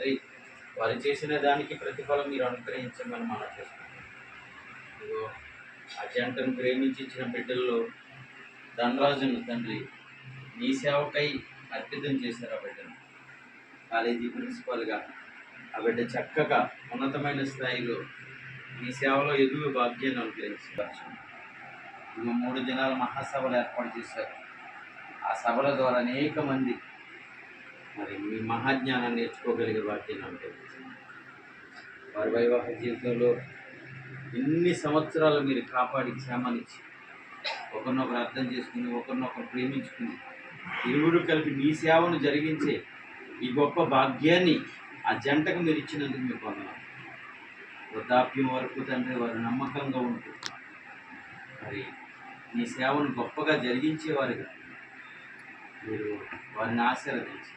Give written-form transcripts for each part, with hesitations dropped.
తండ్రి, వారు చేసిన దానికి ప్రతిఫలం మీరు అనుగ్రహించమని మనం చేసుకుంటాం. ఇదిగో ఆ జంటను ప్రేమించి ఇచ్చిన బిడ్డల్లో ధనరాజును తండ్రి నీ సేవకై అర్పితం చేశారు. ఆ బిడ్డను కాలేజీ ప్రిన్సిపాల్గా ఆ బిడ్డ చక్కగా ఉన్నతమైన స్థాయిలో ఈ సేవలో ఎదుగు భాగ్యాన్ని అనుగ్రహించవచ్చు. ఇదిగో 3 దినాల మహాసభలు ఏర్పాటు చేశారు. ఆ సభల ద్వారా అనేక మంది మరి మీ మహాజ్ఞానాన్ని నేర్చుకోగలిగే భాగ్యాన్ని అనుగ్రహించారు. వారి వైవాహిక జీవితంలో ఇన్ని సంవత్సరాలు మీరు కాపాడి క్షేమాన్నిచ్చి ఒకరినొకరు అర్థం చేసుకుని ఒకరినొకరు ప్రేమించుకుని ఇరువురు కలిపి మీ సేవను జరిగించే ఈ గొప్ప భాగ్యాన్ని ఆ జంటకు మీరు ఇచ్చినందుకు మీకు వందనాలు. వృద్ధాప్యం వరకు తండ్రి వారు నమ్మకంగా ఉంటూ మరి మీ సేవను గొప్పగా జరిగించేవారుగా మీరు వారిని ఆశీర్వదించి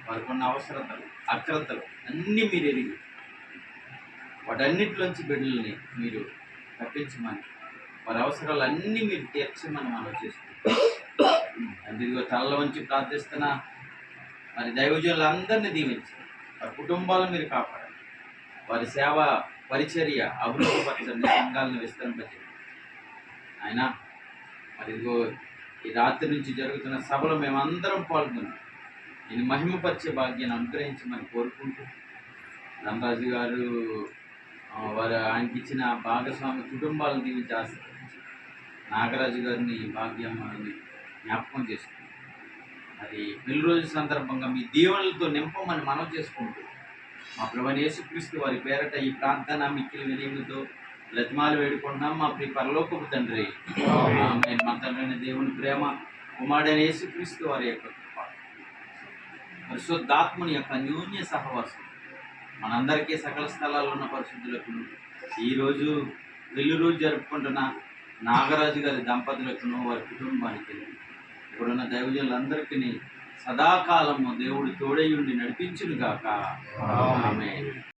వారికి ఉన్న అవసరతలు అక్రతలు అన్నీ మీరు ఎరిగి వాటన్నిటిలోంచి బిడ్డల్ని మీరు తప్పించమని వారి అవసరాలు అన్నీ మీరు తీర్చమని మనం చేసుకుంటాం. అందులో తలలో వంచి ప్రార్థిస్తున్నా మరి దైవజనులందరినీ దీవించండి. వారి కుటుంబాలను మీరు కాపాడండి. వారి సేవ పరిచర్య అభివృద్ధిపరచండి. సంఘాలను విస్తరింపచేయండి. ఆయన మరి ఇదిగో ఈ రాత్రి నుంచి జరుగుతున్న సభలో మేమందరం పాల్గొని నేను మహిమపరిచే భాగ్యాన్ని అనుగ్రహించమని కోరుకుంటూ ధనరాజు గారు వారు ఆయనకి ఇచ్చిన భాగస్వామి కుటుంబాలను దీవించి ఆశీర్వదించి నాగరాజు గారిని భాగ్యం జ్ఞాపకం చేసుకుంటాం. మరి పెళ్లి రోజు సందర్భంగా మీ దీవెనలతో నింపమని మనం చేసుకుంటూ మా ప్రభువైన యేసుక్రీస్తు వారి పేరట ఈ ప్రార్థన మిక్కిలి వినయముతో లతిమాలు వేడుకుంటున్నాం. మా ప్రియ పరలోకపు తండ్రి, ఆమేన్. మా తండ్రైన దేవుని ప్రేమ, కుమారుడైన యేసుక్రీస్తు వారి యొక్క కృప, పరిశుద్ధాత్మని యొక్క అన్యోన్య సహవాసం మనందరికీ సకల స్థలాల్లో ఉన్న పరిశుద్ధులకు ఈరోజు పెళ్లి రోజు జరుపుకుంటున్న నాగరాజు గారి దంపతులకును వారి కుటుంబానికి ఇప్పుడున్న దైవజనులందరికీ సదాకాలము దేవుడు తోడై ఉండి నడిపించును గాక. ఆమేన్.